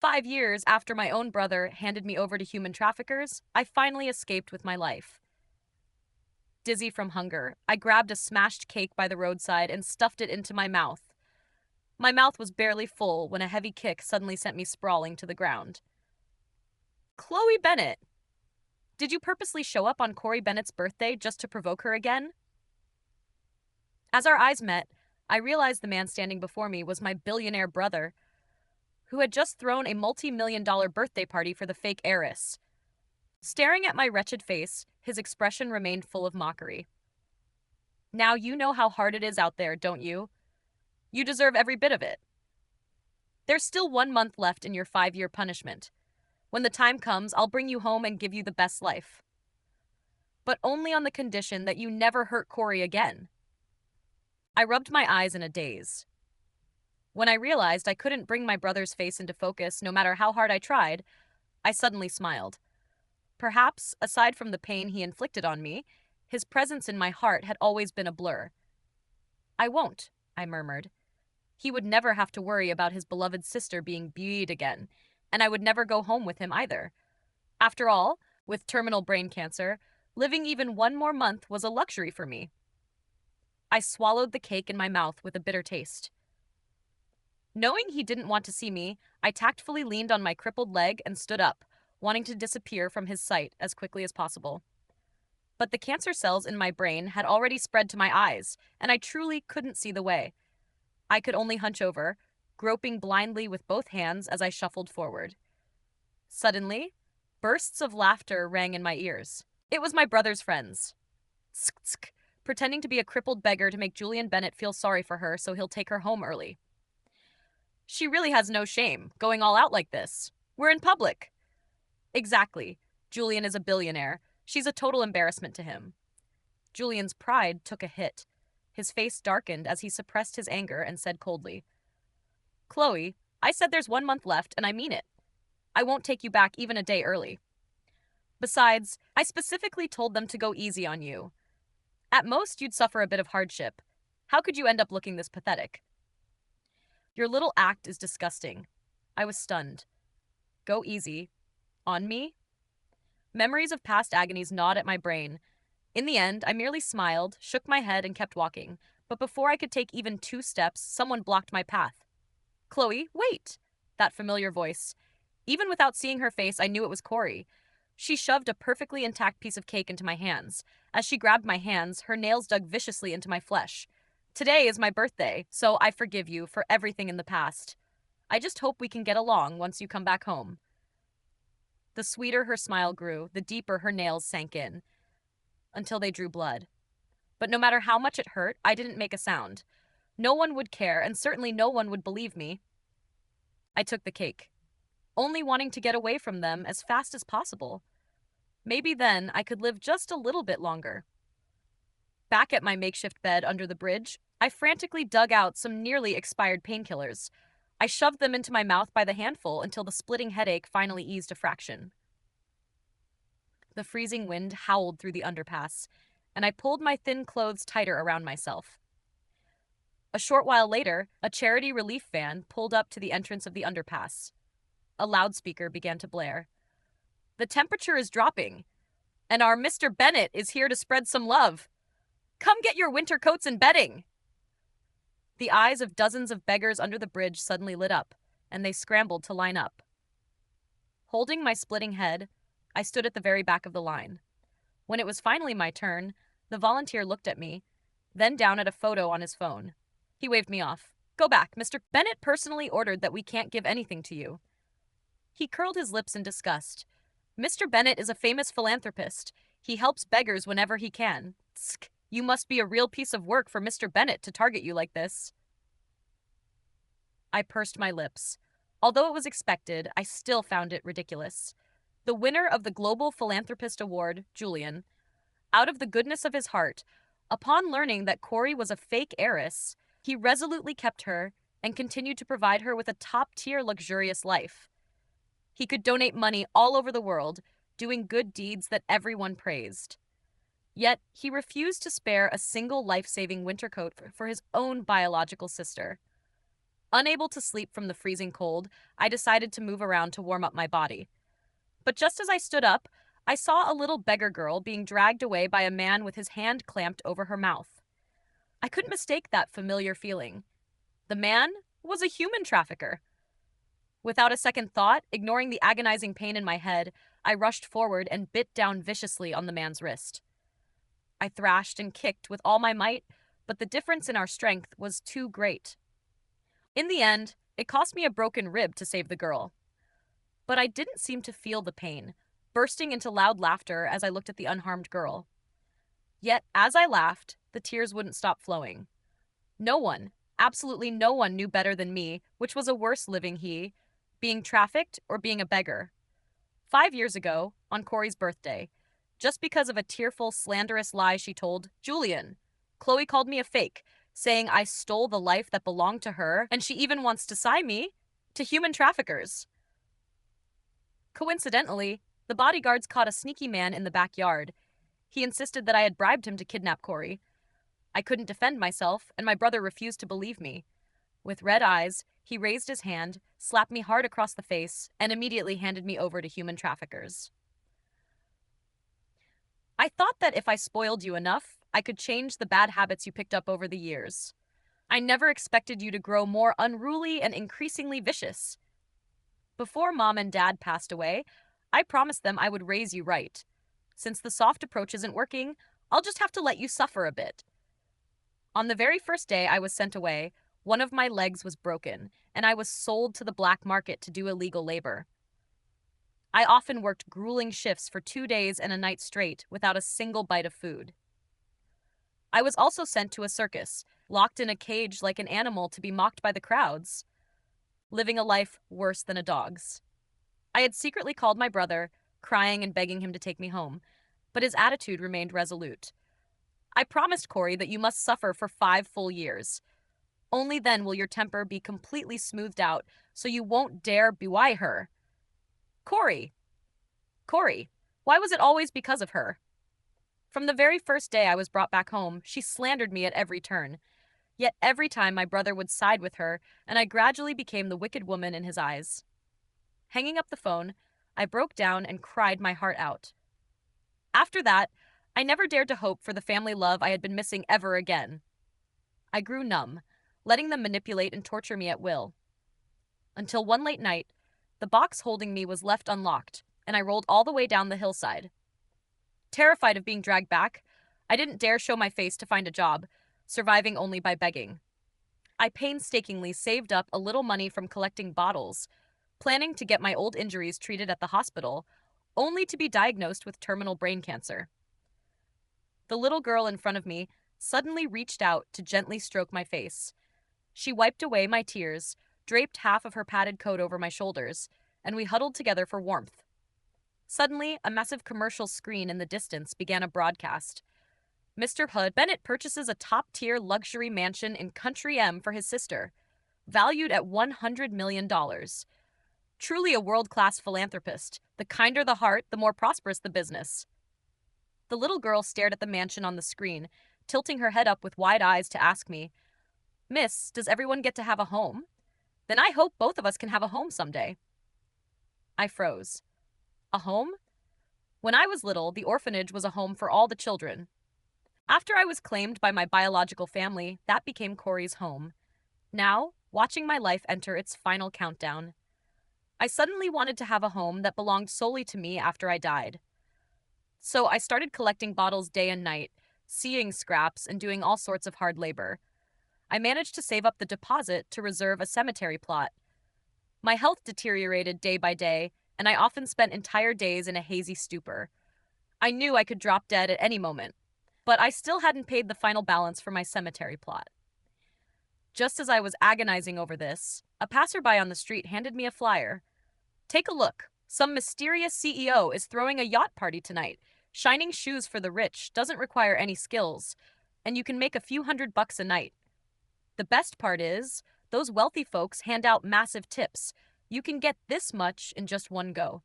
5 years after my own brother handed me over to human traffickers, I finally escaped with my life. Dizzy from hunger, I grabbed a smashed cake by the roadside and stuffed it into my mouth. My mouth was barely full when a heavy kick suddenly sent me sprawling to the ground. Chloe Bennett! Did you purposely show up on Corey Bennett's birthday just to provoke her again? As our eyes met, I realized the man standing before me was my billionaire brother, who had just thrown a multi-million-dollar birthday party for the fake heiress. Staring at my wretched face, his expression remained full of mockery. Now you know how hard it is out there, don't you? You deserve every bit of it. There's still 1 month left in your 5-year punishment. When the time comes, I'll bring you home and give you the best life. But only on the condition that you never hurt Corey again. I rubbed my eyes in a daze. When I realized I couldn't bring my brother's face into focus no matter how hard I tried, I suddenly smiled. Perhaps, aside from the pain he inflicted on me, his presence in my heart had always been a blur. I won't, I murmured. He would never have to worry about his beloved sister being bullied again, and I would never go home with him either. After all, with terminal brain cancer, living even 1 more month was a luxury for me. I swallowed the cake in my mouth with a bitter taste. Knowing he didn't want to see me, I tactfully leaned on my crippled leg and stood up, wanting to disappear from his sight as quickly as possible. But the cancer cells in my brain had already spread to my eyes, and I truly couldn't see the way. I could only hunch over, groping blindly with both hands as I shuffled forward. Suddenly, bursts of laughter rang in my ears. It was my brother's friends. Tsk, tsk, pretending to be a crippled beggar to make Julian Bennett feel sorry for her so he'll take her home early. She really has no shame, going all out like this. We're in public. Exactly. Julian is a billionaire. She's a total embarrassment to him. Julian's pride took a hit. His face darkened as he suppressed his anger and said coldly, Chloe, I said there's 1 month left, and I mean it. I won't take you back even a day early. Besides, I specifically told them to go easy on you. At most, you'd suffer a bit of hardship. How could you end up looking this pathetic? Your little act is disgusting. I was stunned. Go easy. On me? Memories of past agonies gnawed at my brain. In the end, I merely smiled, shook my head, and kept walking. But before I could take even 2 steps, someone blocked my path. Chloe, wait! That familiar voice. Even without seeing her face, I knew it was Corey. She shoved a perfectly intact piece of cake into my hands. As she grabbed my hands, her nails dug viciously into my flesh. Today is my birthday, so I forgive you for everything in the past. I just hope we can get along once you come back home. The sweeter her smile grew, the deeper her nails sank in, until they drew blood. But no matter how much it hurt, I didn't make a sound. No one would care, and certainly no one would believe me. I took the cake, only wanting to get away from them as fast as possible. Maybe then I could live just a little bit longer. Back at my makeshift bed under the bridge, I frantically dug out some nearly expired painkillers. I shoved them into my mouth by the handful until the splitting headache finally eased a fraction. The freezing wind howled through the underpass, and I pulled my thin clothes tighter around myself. A short while later, a charity relief van pulled up to the entrance of the underpass. A loudspeaker began to blare. The temperature is dropping, and our Mr. Bennett is here to spread some love. Come get your winter coats and bedding! The eyes of dozens of beggars under the bridge suddenly lit up, and they scrambled to line up. Holding my splitting head, I stood at the very back of the line. When it was finally my turn, the volunteer looked at me, then down at a photo on his phone. He waved me off. Go back, Mr. Bennett personally ordered that we can't give anything to you. He curled his lips in disgust. Mr. Bennett is a famous philanthropist. He helps beggars whenever he can. Tsk, you must be a real piece of work for Mr. Bennett to target you like this. I pursed my lips. Although it was expected, I still found it ridiculous. The winner of the Global Philanthropist Award, Julian, out of the goodness of his heart, upon learning that Corey was a fake heiress, he resolutely kept her and continued to provide her with a top-tier luxurious life. He could donate money all over the world, doing good deeds that everyone praised. Yet, he refused to spare a single life-saving winter coat for his own biological sister. Unable to sleep from the freezing cold, I decided to move around to warm up my body. But just as I stood up, I saw a little beggar girl being dragged away by a man with his hand clamped over her mouth. I couldn't mistake that familiar feeling. The man was a human trafficker. Without a second thought, ignoring the agonizing pain in my head, I rushed forward and bit down viciously on the man's wrist. I thrashed and kicked with all my might, but the difference in our strength was too great. In the end, it cost me a broken rib to save the girl. But I didn't seem to feel the pain, bursting into loud laughter as I looked at the unharmed girl. Yet, as I laughed, the tears wouldn't stop flowing. No one, absolutely no one knew better than me which was a worse living he, being trafficked or being a beggar. 5 years ago, on Corey's birthday, just because of a tearful, slanderous lie she told Julian, Chloe called me a fake, saying I stole the life that belonged to her, and she even wants to sign me to human traffickers. Coincidentally, the bodyguards caught a sneaky man in the backyard. He insisted that I had bribed him to kidnap Corey. I couldn't defend myself, and my brother refused to believe me. With red eyes, he raised his hand, slapped me hard across the face, and immediately handed me over to human traffickers. I thought that if I spoiled you enough, I could change the bad habits you picked up over the years. I never expected you to grow more unruly and increasingly vicious. Before Mom and Dad passed away, I promised them I would raise you right. Since the soft approach isn't working, I'll just have to let you suffer a bit. On the very first day I was sent away, one of my legs was broken, and I was sold to the black market to do illegal labor. I often worked grueling shifts for 2 days and a night straight without a single bite of food. I was also sent to a circus, locked in a cage like an animal to be mocked by the crowds, living a life worse than a dog's. I had secretly called my brother, crying and begging him to take me home, but his attitude remained resolute. I promised Corey that you must suffer for 5 full years. Only then will your temper be completely smoothed out, so you won't dare bewie her. Corey! Corey! Why was it always because of her? From the very first day I was brought back home, she slandered me at every turn. Yet every time my brother would side with her, and I gradually became the wicked woman in his eyes. Hanging up the phone, I broke down and cried my heart out. After that, I never dared to hope for the family love I had been missing ever again. I grew numb, letting them manipulate and torture me at will. Until one late night, the box holding me was left unlocked, and I rolled all the way down the hillside. Terrified of being dragged back, I didn't dare show my face to find a job, surviving only by begging. I painstakingly saved up a little money from collecting bottles, planning to get my old injuries treated at the hospital, only to be diagnosed with terminal brain cancer. The little girl in front of me suddenly reached out to gently stroke my face. She wiped away my tears, draped half of her padded coat over my shoulders, and we huddled together for warmth. Suddenly, a massive commercial screen in the distance began a broadcast. Mr. Hood Bennett purchases a top-tier luxury mansion in Country M for his sister, valued at $100 million. Truly a world-class philanthropist. The kinder the heart, the more prosperous the business. The little girl stared at the mansion on the screen, tilting her head up with wide eyes to ask me, "Miss, does everyone get to have a home? Then I hope both of us can have a home someday." I froze. A home? When I was little, the orphanage was a home for all the children. After I was claimed by my biological family, that became Corey's home. Now, watching my life enter its final countdown, I suddenly wanted to have a home that belonged solely to me after I died. So I started collecting bottles day and night, seeing scraps, and doing all sorts of hard labor. I managed to save up the deposit to reserve a cemetery plot. My health deteriorated day by day, and I often spent entire days in a hazy stupor. I knew I could drop dead at any moment, but I still hadn't paid the final balance for my cemetery plot. Just as I was agonizing over this, a passerby on the street handed me a flyer. "Take a look. Some mysterious CEO is throwing a yacht party tonight. Shining shoes for the rich doesn't require any skills, and you can make a few $100 a night. The best part is, those wealthy folks hand out massive tips. You can get this much in just one go."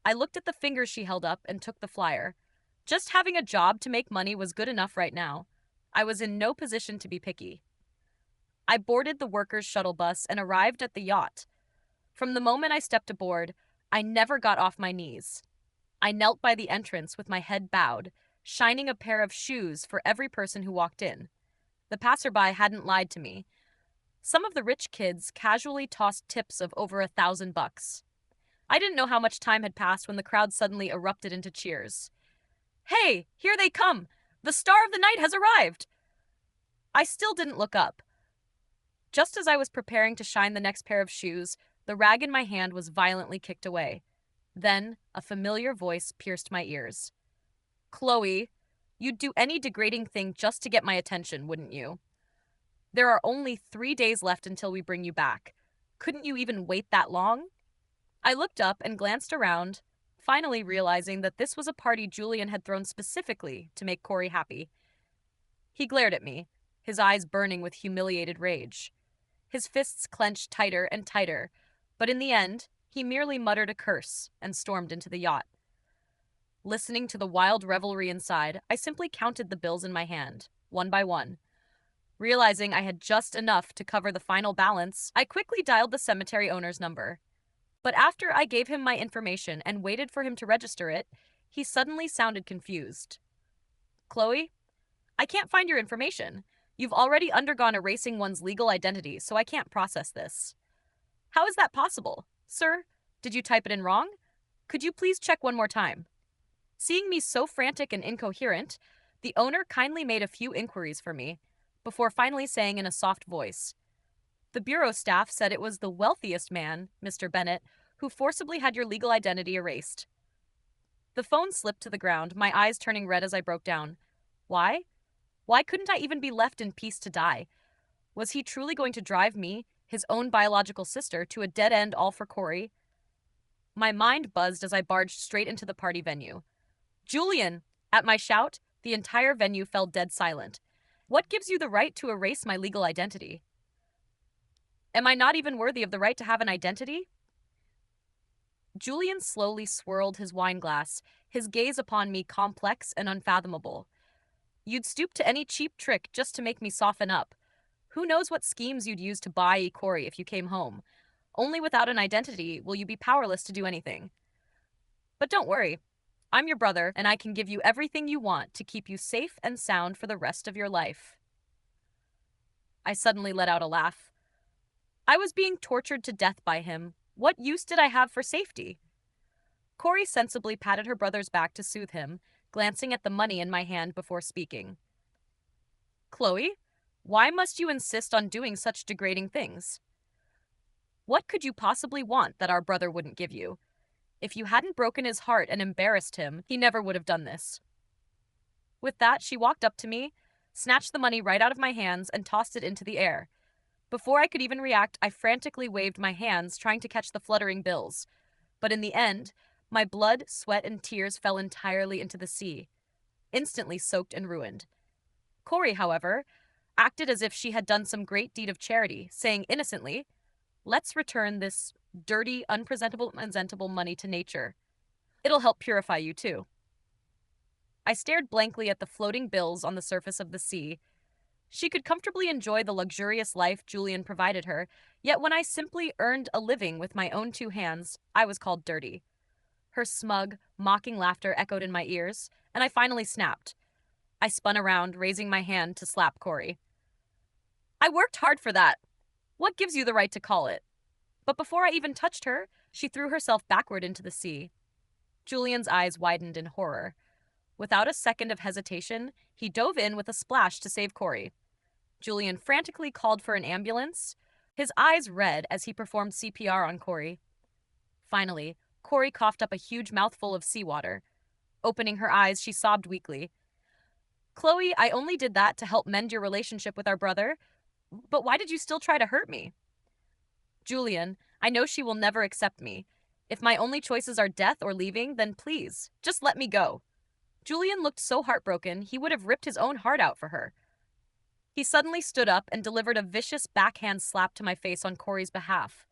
I looked at the fingers she held up and took the flyer. Just having a job to make money was good enough right now. I was in no position to be picky. I boarded the workers' shuttle bus and arrived at the yacht. From the moment I stepped aboard, I never got off my knees. I knelt by the entrance with my head bowed, shining a pair of shoes for every person who walked in. The passerby hadn't lied to me. Some of the rich kids casually tossed tips of over $1,000. I didn't know how much time had passed when the crowd suddenly erupted into cheers. "Hey, here they come! The star of the night has arrived!" I still didn't look up. Just as I was preparing to shine the next pair of shoes, the rag in my hand was violently kicked away. Then, a familiar voice pierced my ears. "Chloe, you'd do any degrading thing just to get my attention, wouldn't you? There are only 3 days left until we bring you back. Couldn't you even wait that long?" I looked up and glanced around, finally realizing that this was a party Julian had thrown specifically to make Corey happy. He glared at me, his eyes burning with humiliated rage. His fists clenched tighter and tighter, but in the end, he merely muttered a curse and stormed into the yacht. Listening to the wild revelry inside, I simply counted the bills in my hand, one by one. Realizing I had just enough to cover the final balance, I quickly dialed the cemetery owner's number. But after I gave him my information and waited for him to register it, he suddenly sounded confused. "Chloe, I can't find your information. You've already undergone erasing one's legal identity, so I can't process this." "How is that possible? Sir, did you type it in wrong? Could you please check one more time?" Seeing me so frantic and incoherent, the owner kindly made a few inquiries for me, before finally saying in a soft voice, "The bureau staff said it was the wealthiest man, Mr. Bennett, who forcibly had your legal identity erased." The phone slipped to the ground, my eyes turning red as I broke down. Why? Why couldn't I even be left in peace to die? Was he truly going to drive me, his own biological sister, to a dead end all for Corey? My mind buzzed as I barged straight into the party venue. "Julian!" At my shout, the entire venue fell dead silent. "What gives you the right to erase my legal identity? Am I not even worthy of the right to have an identity?" Julian slowly swirled his wine glass, his gaze upon me complex and unfathomable. "You'd stoop to any cheap trick just to make me soften up. Who knows what schemes you'd use to buy Corey if you came home. Only without an identity will you be powerless to do anything. But don't worry. I'm your brother, and I can give you everything you want to keep you safe and sound for the rest of your life." I suddenly let out a laugh. I was being tortured to death by him. What use did I have for safety? Corey sensibly patted her brother's back to soothe him, glancing at the money in my hand before speaking. "Chloe, why must you insist on doing such degrading things? What could you possibly want that our brother wouldn't give you? If you hadn't broken his heart and embarrassed him, he never would have done this." With that, she walked up to me, snatched the money right out of my hands, and tossed it into the air. Before I could even react, I frantically waved my hands, trying to catch the fluttering bills. But in the end, my blood, sweat, and tears fell entirely into the sea, instantly soaked and ruined. Corey, however, acted as if she had done some great deed of charity, saying innocently, "Let's return this dirty, unpresentable money to nature. It'll help purify you, too." I stared blankly at the floating bills on the surface of the sea. She could comfortably enjoy the luxurious life Julian provided her, yet when I simply earned a living with my own two hands, I was called dirty. Her smug, mocking laughter echoed in my ears, and I finally snapped. I spun around, raising my hand to slap Corey. "I worked hard for that. What gives you the right to call it?" But before I even touched her, she threw herself backward into the sea. Julian's eyes widened in horror. Without a second of hesitation, he dove in with a splash to save Corey. Julian frantically called for an ambulance, his eyes red as he performed CPR on Corey. Finally, Corey coughed up a huge mouthful of seawater. Opening her eyes, she sobbed weakly. "Chloe, I only did that to help mend your relationship with our brother. But why did you still try to hurt me?" "Julian, I know she will never accept me. If my only choices are death or leaving, then please, just let me go." Julian looked so heartbroken he would have ripped his own heart out for her. He suddenly stood up and delivered a vicious backhand slap to my face on Corey's behalf.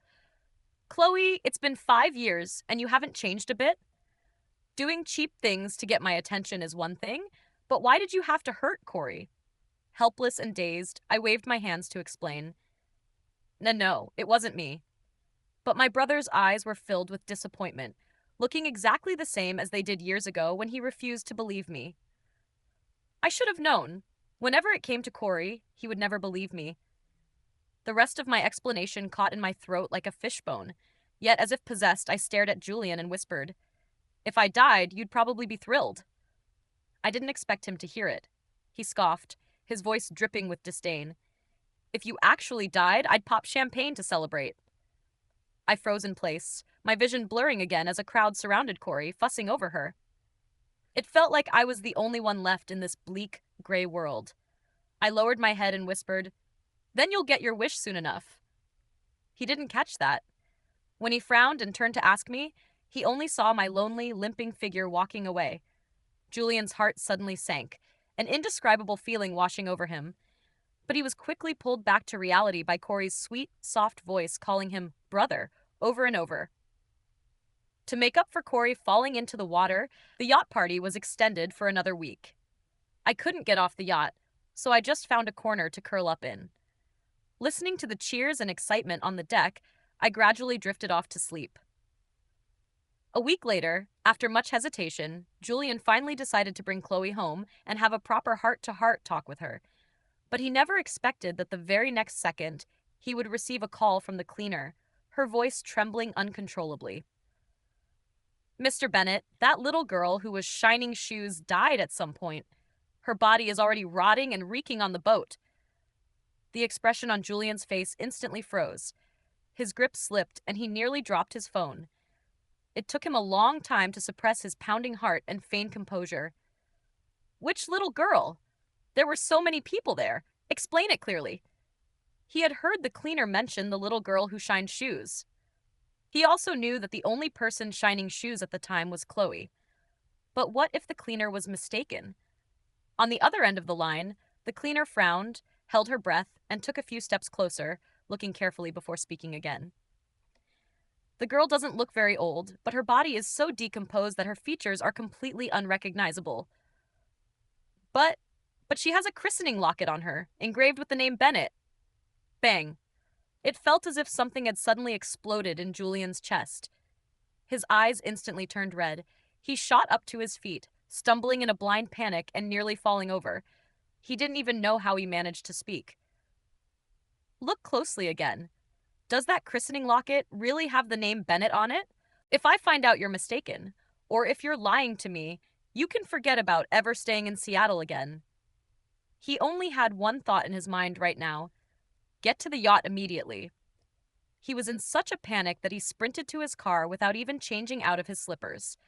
"Chloe, it's been 5 years, and you haven't changed a bit. Doing cheap things to get my attention is one thing, but why did you have to hurt Corey?" Helpless and dazed, I waved my hands to explain. No, it wasn't me. But my brother's eyes were filled with disappointment, looking exactly the same as they did years ago when he refused to believe me. I should have known. Whenever it came to Corey, he would never believe me. The rest of my explanation caught in my throat like a fishbone. Yet, as if possessed, I stared at Julian and whispered, "If I died, you'd probably be thrilled." I didn't expect him to hear it. He scoffed, his voice dripping with disdain. "If you actually died, I'd pop champagne to celebrate." I froze in place, my vision blurring again as a crowd surrounded Corey, fussing over her. It felt like I was the only one left in this bleak, gray world. I lowered my head and whispered, "Then you'll get your wish soon enough." He didn't catch that. When he frowned and turned to ask me, he only saw my lonely, limping figure walking away. Julian's heart suddenly sank, an indescribable feeling washing over him. But he was quickly pulled back to reality by Corey's sweet, soft voice calling him brother over and over. To make up for Corey falling into the water, the yacht party was extended for another week. I couldn't get off the yacht, so I just found a corner to curl up in. Listening to the cheers and excitement on the deck, I gradually drifted off to sleep. A week later, after much hesitation, Julian finally decided to bring Chloe home and have a proper heart-to-heart talk with her. But he never expected that the very next second, he would receive a call from the cleaner, her voice trembling uncontrollably. "Mr. Bennett, that little girl who was shining shoes died at some point. Her body is already rotting and reeking on the boat." The expression on Julian's face instantly froze. His grip slipped and he nearly dropped his phone. It took him a long time to suppress his pounding heart and feign composure. "Which little girl? There were so many people there. Explain it clearly." He had heard the cleaner mention the little girl who shined shoes. He also knew that the only person shining shoes at the time was Chloe. But what if the cleaner was mistaken? On the other end of the line, the cleaner frowned, held her breath, and took a few steps closer, looking carefully before speaking again. "The girl doesn't look very old, but her body is so decomposed that her features are completely unrecognizable. But she has a christening locket on her, engraved with the name Bennett." Bang. It felt as if something had suddenly exploded in Julian's chest. His eyes instantly turned red. He shot up to his feet, stumbling in a blind panic and nearly falling over. He didn't even know how he managed to speak. "Look closely again. Does that christening locket really have the name Bennett on it? If I find out you're mistaken, or if you're lying to me, you can forget about ever staying in Seattle again." He only had one thought in his mind right now: get to the yacht immediately. He was in such a panic that he sprinted to his car without even changing out of his slippers.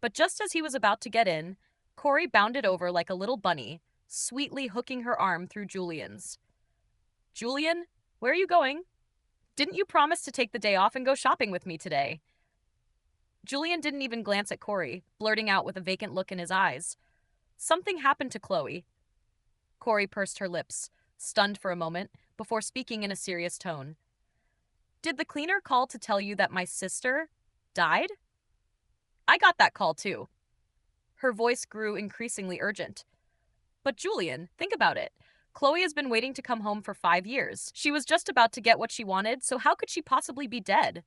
But just as he was about to get in, Corey bounded over like a little bunny, sweetly hooking her arm through Julian's. "Julian, where are you going? Didn't you promise to take the day off and go shopping with me today?" Julian didn't even glance at Corey, blurting out with a vacant look in his eyes, "Something happened to Chloe." Corey pursed her lips, stunned for a moment, before speaking in a serious tone. "Did the cleaner call to tell you that my sister died?" "I got that call too." Her voice grew increasingly urgent. "But Julian, think about it. Chloe has been waiting to come home for 5 years. She was just about to get what she wanted, so how could she possibly be dead?"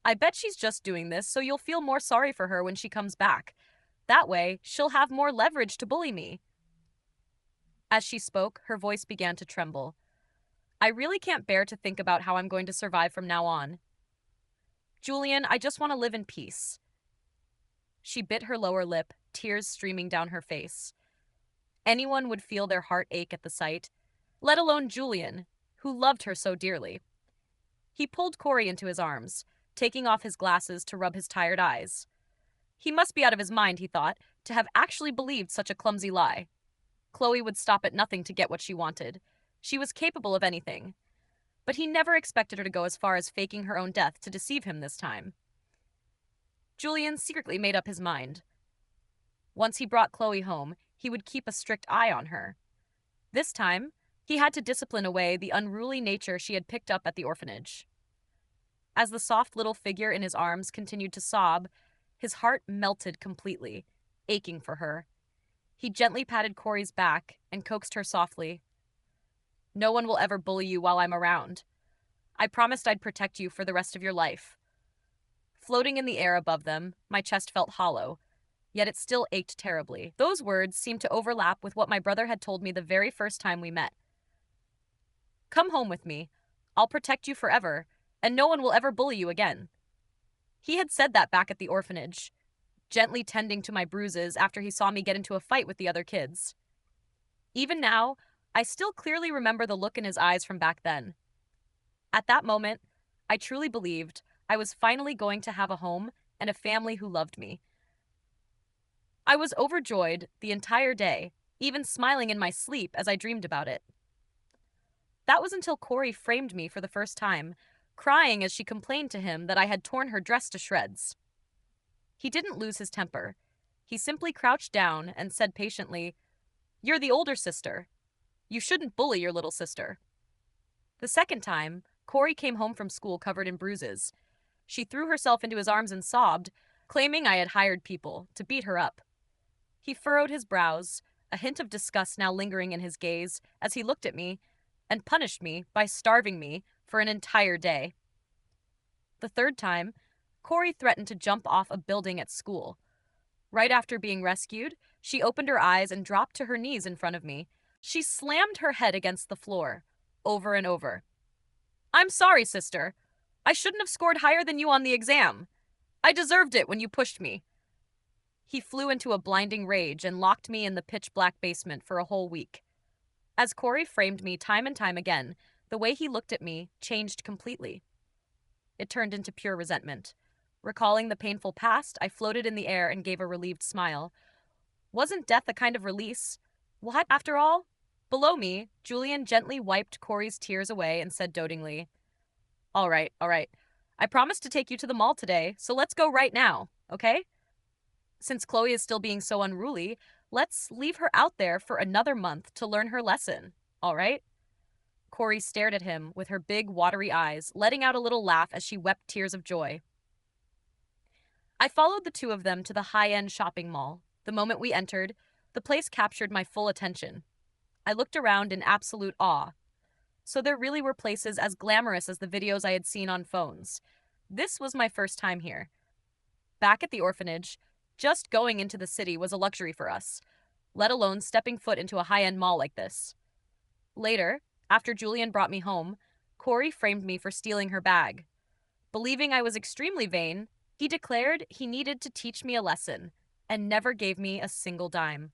"I bet she's just doing this so you'll feel more sorry for her when she comes back. That way, she'll have more leverage to bully me." As she spoke, her voice began to tremble. "I really can't bear to think about how I'm going to survive from now on. Julian, I just want to live in peace." She bit her lower lip, tears streaming down her face. Anyone would feel their heart ache at the sight, let alone Julian, who loved her so dearly. He pulled Corey into his arms, taking off his glasses to rub his tired eyes. He must be out of his mind, he thought, to have actually believed such a clumsy lie. Chloe would stop at nothing to get what she wanted. She was capable of anything. But he never expected her to go as far as faking her own death to deceive him this time. Julian secretly made up his mind. Once he brought Chloe home, he would keep a strict eye on her. This time, he had to discipline away the unruly nature she had picked up at the orphanage. As the soft little figure in his arms continued to sob, his heart melted completely, aching for her. He gently patted Corey's back and coaxed her softly. No one will ever bully you while I'm around. I promised I'd protect you for the rest of your life. Floating in the air above them, my chest felt hollow, yet it still ached terribly. Those words seemed to overlap with what my brother had told me the very first time we met. Come home with me. I'll protect you forever, and no one will ever bully you again. He had said that back at the orphanage, gently tending to my bruises after he saw me get into a fight with the other kids. Even now, I still clearly remember the look in his eyes from back then. At that moment, I truly believed I was finally going to have a home and a family who loved me. I was overjoyed the entire day, even smiling in my sleep as I dreamed about it. That was until Corey framed me for the first time, crying as she complained to him that I had torn her dress to shreds. He didn't lose his temper. He simply crouched down and said patiently, "You're the older sister. You shouldn't bully your little sister." The second time, Corey came home from school covered in bruises. She threw herself into his arms and sobbed, claiming I had hired people to beat her up. He furrowed his brows, a hint of disgust now lingering in his gaze as he looked at me, and punished me by starving me for an entire day. The third time, Corey threatened to jump off a building at school. Right after being rescued, she opened her eyes and dropped to her knees in front of me. She slammed her head against the floor, over and over. "I'm sorry, sister. I shouldn't have scored higher than you on the exam. I deserved it when you pushed me." He flew into a blinding rage and locked me in the pitch-black basement for a whole week. As Corey framed me time and time again, the way he looked at me changed completely. It turned into pure resentment. Recalling the painful past, I floated in the air and gave a relieved smile. Wasn't death a kind of release? What, after all? Below me, Julian gently wiped Corey's tears away and said dotingly, all right. I promised to take you to the mall today, so let's go right now, okay? Since Chloe is still being so unruly, let's leave her out there for another month to learn her lesson, all right?" Corey stared at him with her big, watery eyes, letting out a little laugh as she wept tears of joy. I followed the two of them to the high-end shopping mall. The moment we entered, the place captured my full attention. I looked around in absolute awe. So there really were places as glamorous as the videos I had seen on phones. This was my first time here. Back at the orphanage, just going into the city was a luxury for us, let alone stepping foot into a high-end mall like this. Later, after Julian brought me home, Corey framed me for stealing her bag. Believing I was extremely vain, he declared he needed to teach me a lesson and never gave me a single dime.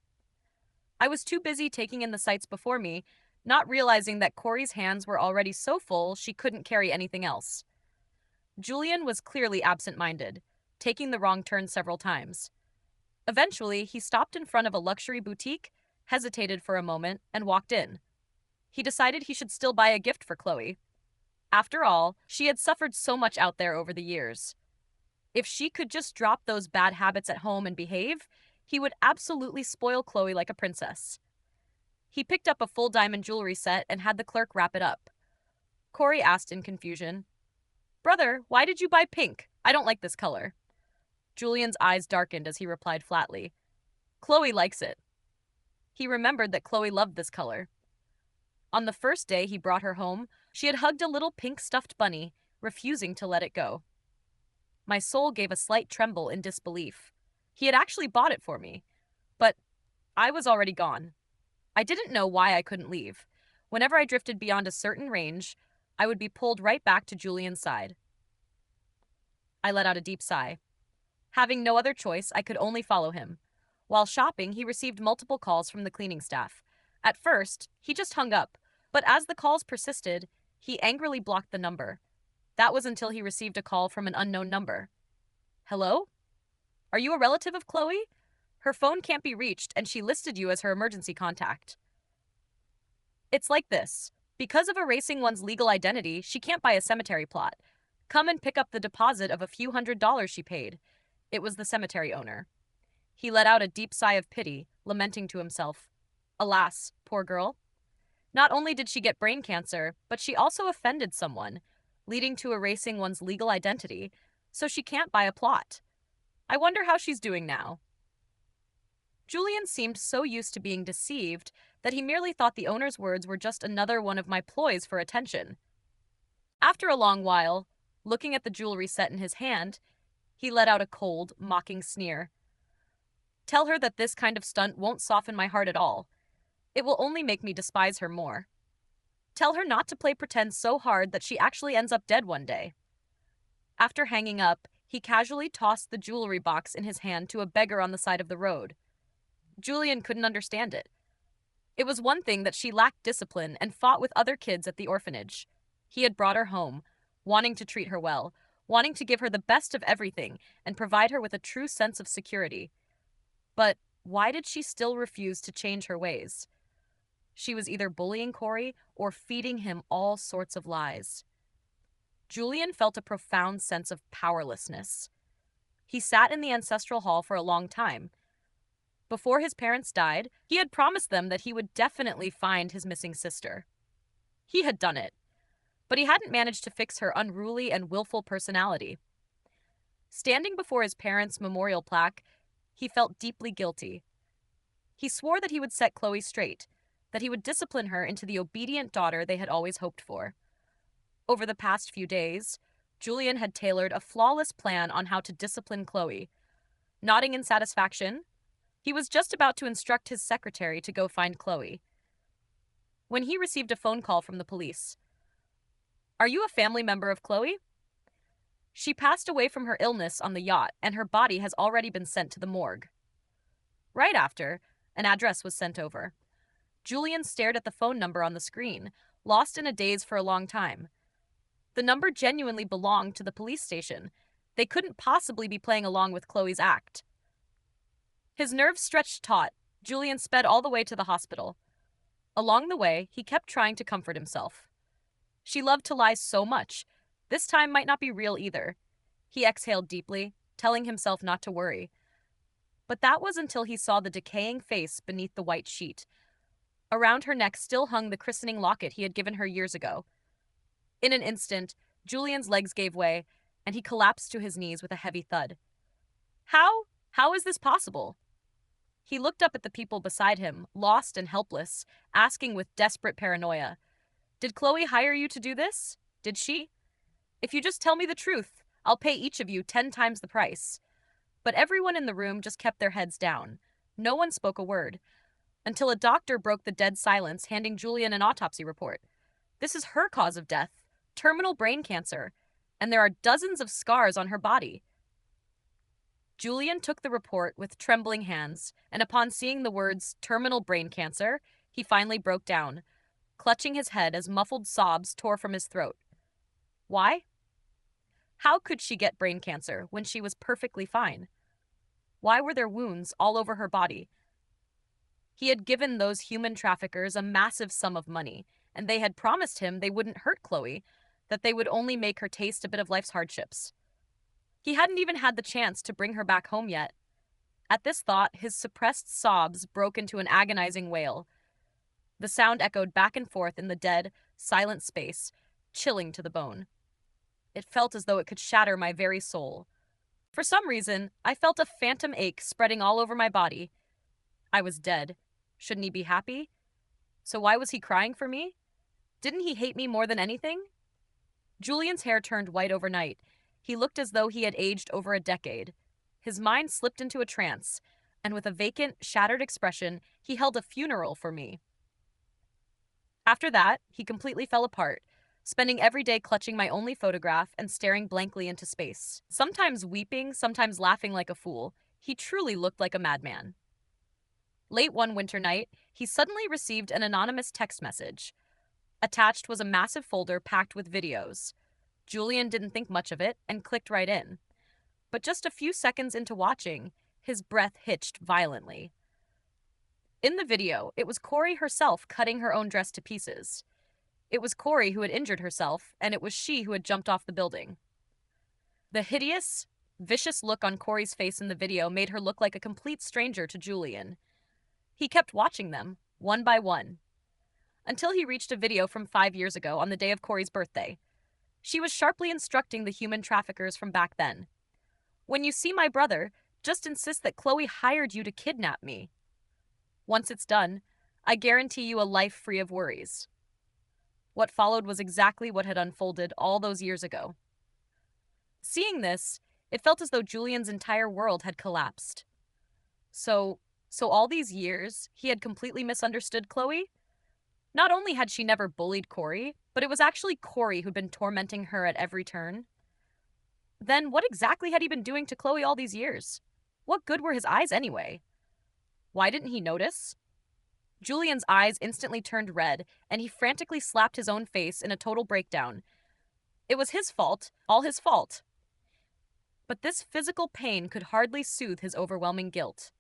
I was too busy taking in the sights before me, not realizing that Corey's hands were already so full she couldn't carry anything else. Julian was clearly absent-minded, taking the wrong turn several times. Eventually, he stopped in front of a luxury boutique, hesitated for a moment, and walked in. He decided he should still buy a gift for Chloe. After all, she had suffered so much out there over the years. If she could just drop those bad habits at home and behave, he would absolutely spoil Chloe like a princess. He picked up a full diamond jewelry set and had the clerk wrap it up. Corey asked in confusion, "Brother, why did you buy pink? I don't like this color." Julian's eyes darkened as he replied flatly, "Chloe likes it." He remembered that Chloe loved this color. On the first day he brought her home, she had hugged a little pink stuffed bunny, refusing to let it go. My soul gave a slight tremble in disbelief. He had actually bought it for me. But I was already gone. I didn't know why I couldn't leave. Whenever I drifted beyond a certain range, I would be pulled right back to Julian's side. I let out a deep sigh. Having no other choice, I could only follow him. While shopping, he received multiple calls from the cleaning staff. At first, he just hung up, but as the calls persisted, he angrily blocked the number. That was until he received a call from an unknown number. "Hello? Are you a relative of Chloe? Her phone can't be reached, and she listed you as her emergency contact." "It's like this. Because of erasing one's legal identity, she can't buy a cemetery plot. Come and pick up the deposit of a few $100s she paid." It was the cemetery owner. He let out a deep sigh of pity, lamenting to himself, "Alas, poor girl. Not only did she get brain cancer, but she also offended someone, leading to erasing one's legal identity, so she can't buy a plot. I wonder how she's doing now." Julian seemed so used to being deceived that he merely thought the owner's words were just another one of my ploys for attention. After a long while, looking at the jewelry set in his hand, he let out a cold, mocking sneer. Tell her that this kind of stunt won't soften my heart at all. It will only make me despise her more. Tell her not to play pretend so hard that she actually ends up dead one day. After hanging up, he casually tossed the jewelry box in his hand to a beggar on the side of the road. Julian couldn't understand it. It was one thing that she lacked discipline and fought with other kids at the orphanage. He had brought her home, wanting to treat her well, wanting to give her the best of everything and provide her with a true sense of security. But why did she still refuse to change her ways? She was either bullying Corey or feeding him all sorts of lies. Julian felt a profound sense of powerlessness. He sat in the ancestral hall for a long time. Before his parents died, he had promised them that he would definitely find his missing sister. He had done it, but he hadn't managed to fix her unruly and willful personality. Standing before his parents' memorial plaque, he felt deeply guilty. He swore that he would set Chloe straight, that he would discipline her into the obedient daughter they had always hoped for. Over the past few days, Julian had tailored a flawless plan on how to discipline Chloe. Nodding in satisfaction, he was just about to instruct his secretary to go find Chloe, when he received a phone call from the police. "Are you a family member of Chloe? She passed away from her illness on the yacht, and her body has already been sent to the morgue." Right after, an address was sent over. Julian stared at the phone number on the screen, lost in a daze for a long time. The number genuinely belonged to the police station. They couldn't possibly be playing along with Chloe's act. His nerves stretched taut, Julian sped all the way to the hospital. Along the way, he kept trying to comfort himself. She loved to lie so much. This time might not be real either. He exhaled deeply, telling himself not to worry. But that was until he saw the decaying face beneath the white sheet. Around her neck still hung the christening locket he had given her years ago. In an instant, Julian's legs gave way, and he collapsed to his knees with a heavy thud. How is this possible? He looked up at the people beside him, lost and helpless, asking with desperate paranoia, "Did Chloe hire you to do this? Did she? If you just tell me the truth, I'll pay each of you 10 times the price." But everyone in the room just kept their heads down. No one spoke a word, until a doctor broke the dead silence, handing Julian an autopsy report. This is her cause of death, terminal brain cancer, and there are dozens of scars on her body. Julian took the report with trembling hands, and upon seeing the words terminal brain cancer, he finally broke down, clutching his head as muffled sobs tore from his throat. Why? How could she get brain cancer when she was perfectly fine? Why were there wounds all over her body? He had given those human traffickers a massive sum of money, and they had promised him they wouldn't hurt Chloe, that they would only make her taste a bit of life's hardships. He hadn't even had the chance to bring her back home yet. At this thought, his suppressed sobs broke into an agonizing wail. The sound echoed back and forth in the dead, silent space, chilling to the bone. It felt as though it could shatter my very soul. For some reason, I felt a phantom ache spreading all over my body. I was dead. Shouldn't he be happy? So why was he crying for me? Didn't he hate me more than anything? Julian's hair turned white overnight. He looked as though he had aged over a decade. His mind slipped into a trance, and with a vacant, shattered expression, he held a funeral for me. After that, he completely fell apart, spending every day clutching my only photograph and staring blankly into space. Sometimes weeping, sometimes laughing like a fool, he truly looked like a madman. Late one winter night, he suddenly received an anonymous text message. Attached was a massive folder packed with videos. Julian didn't think much of it and clicked right in. But just a few seconds into watching, his breath hitched violently. In the video, it was Corey herself cutting her own dress to pieces. It was Corey who had injured herself, and it was she who had jumped off the building. The hideous, vicious look on Corey's face in the video made her look like a complete stranger to Julian. He kept watching them, one by one, until he reached a video from 5 years ago on the day of Corey's birthday. She was sharply instructing the human traffickers from back then. "When you see my brother, just insist that Chloe hired you to kidnap me. Once it's done, I guarantee you a life free of worries. What followed was exactly what had unfolded all those years ago. Seeing this, it felt as though Julian's entire world had collapsed. So, so all these years, he had completely misunderstood Chloe? Not only had she never bullied Corey, but it was actually Corey who'd been tormenting her at every turn. Then what exactly had he been doing to Chloe all these years? What good were his eyes anyway? Why didn't he notice? Julian's eyes instantly turned red, and he frantically slapped his own face in a total breakdown. It was his fault, all his fault. But this physical pain could hardly soothe his overwhelming guilt.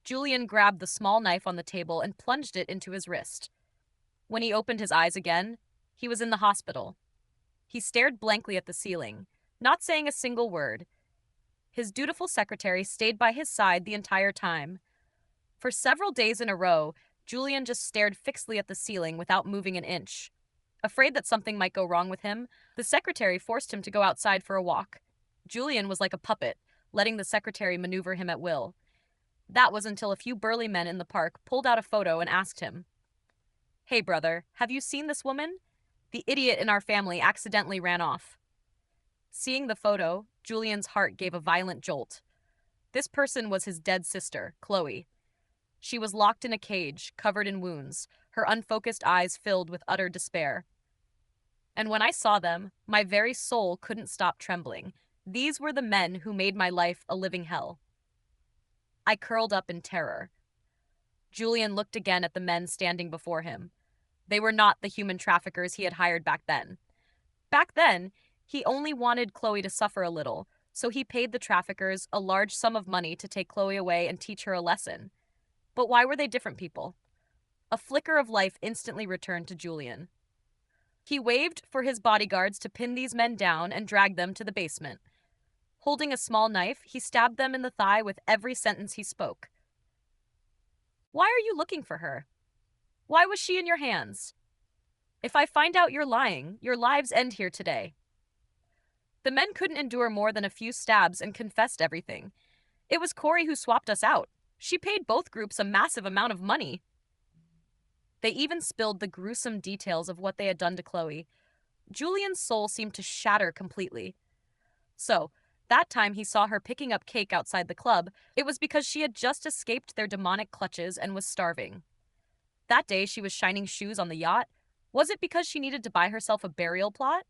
Julian grabbed the small knife on the table and plunged it into his wrist. When he opened his eyes again, he was in the hospital. He stared blankly at the ceiling, not saying a single word. His dutiful secretary stayed by his side the entire time. For several days in a row, Julian just stared fixedly at the ceiling without moving an inch. Afraid that something might go wrong with him, the secretary forced him to go outside for a walk. Julian was like a puppet, letting the secretary maneuver him at will. That was until a few burly men in the park pulled out a photo and asked him, "Hey, brother, have you seen this woman? The idiot in our family accidentally ran off." Seeing the photo, Julian's heart gave a violent jolt. This person was his dead sister, Chloe. She was locked in a cage, covered in wounds, her unfocused eyes filled with utter despair. And when I saw them, my very soul couldn't stop trembling. These were the men who made my life a living hell. I curled up in terror. Julian looked again at the men standing before him. They were not the human traffickers he had hired back then. Back then, he only wanted Chloe to suffer a little, so he paid the traffickers a large sum of money to take Chloe away and teach her a lesson. But why were they different people? A flicker of life instantly returned to Julian. He waved for his bodyguards to pin these men down and drag them to the basement. Holding a small knife, he stabbed them in the thigh with every sentence he spoke. "Why are you looking for her? Why was she in your hands? If I find out you're lying, your lives end here today." The men couldn't endure more than a few stabs and confessed everything. It was Corey who swapped us out. She paid both groups a massive amount of money. They even spilled the gruesome details of what they had done to Chloe. Julian's soul seemed to shatter completely. So, that time he saw her picking up cake outside the club, it was because she had just escaped their demonic clutches and was starving. That day she was shining shoes on the yacht. Was it because she needed to buy herself a burial plot?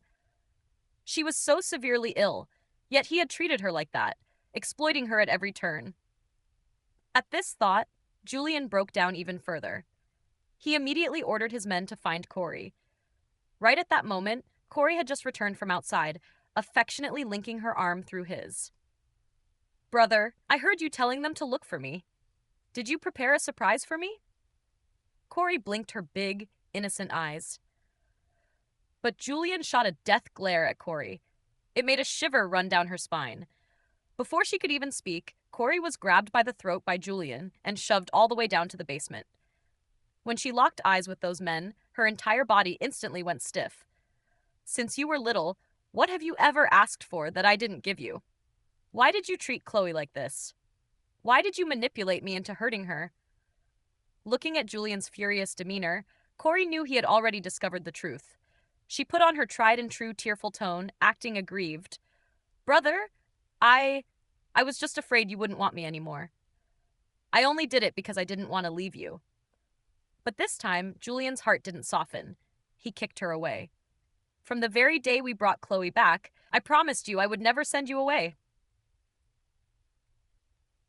She was so severely ill, yet he had treated her like that, exploiting her at every turn. At this thought, Julian broke down even further. He immediately ordered his men to find Corey. Right at that moment, Corey had just returned from outside, affectionately linking her arm through his. "Brother, I heard you telling them to look for me. Did you prepare a surprise for me?" Corey blinked her big, innocent eyes. But Julian shot a death glare at Corey. It made a shiver run down her spine. Before she could even speak, Corey was grabbed by the throat by Julian and shoved all the way down to the basement. When she locked eyes with those men, her entire body instantly went stiff. "Since you were little, what have you ever asked for that I didn't give you? Why did you treat Chloe like this? Why did you manipulate me into hurting her?" Looking at Julian's furious demeanor, Corey knew he had already discovered the truth. She put on her tried-and-true tearful tone, acting aggrieved. "Brother, I was just afraid you wouldn't want me anymore. I only did it because I didn't want to leave you." But this time, Julian's heart didn't soften. He kicked her away. "From the very day we brought Chloe back, I promised you I would never send you away.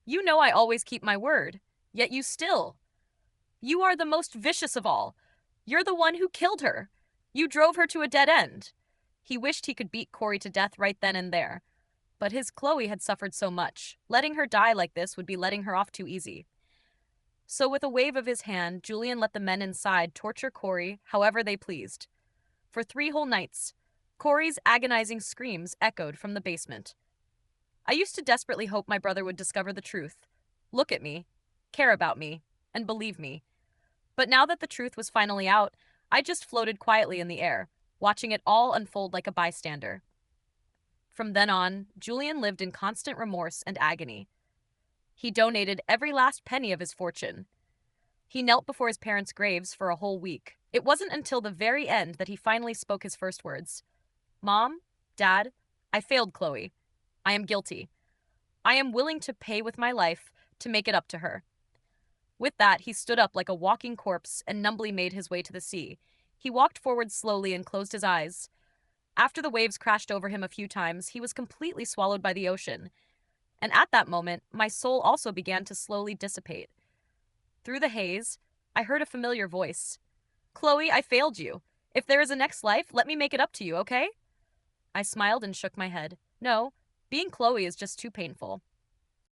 You know I always keep my word, yet you still. You are the most vicious of all. You're the one who killed her. You drove her to a dead end." He wished he could beat Corey to death right then and there. But his Chloe had suffered so much. Letting her die like this would be letting her off too easy. So with a wave of his hand, Julian let the men inside torture Corey however they pleased. For 3 whole nights, Corey's agonizing screams echoed from the basement. I used to desperately hope my brother would discover the truth, look at me, care about me, and believe me. But now that the truth was finally out, I just floated quietly in the air, watching it all unfold like a bystander. From then on, Julian lived in constant remorse and agony. He donated every last penny of his fortune. He knelt before his parents' graves for a whole week. It wasn't until the very end that he finally spoke his first words. Mom, Dad, I failed Chloe. I am guilty. I am willing to pay with my life to make it up to her. With that, he stood up like a walking corpse and numbly made his way to the sea. He walked forward slowly and closed his eyes. After the waves crashed over him a few times, he was completely swallowed by the ocean. And at that moment, my soul also began to slowly dissipate. Through the haze, I heard a familiar voice. Chloe, I failed you. If there is a next life, let me make it up to you, okay? I smiled and shook my head. No, being Chloe is just too painful.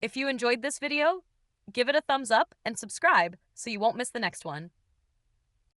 If you enjoyed this video, give it a thumbs up and subscribe so you won't miss the next one.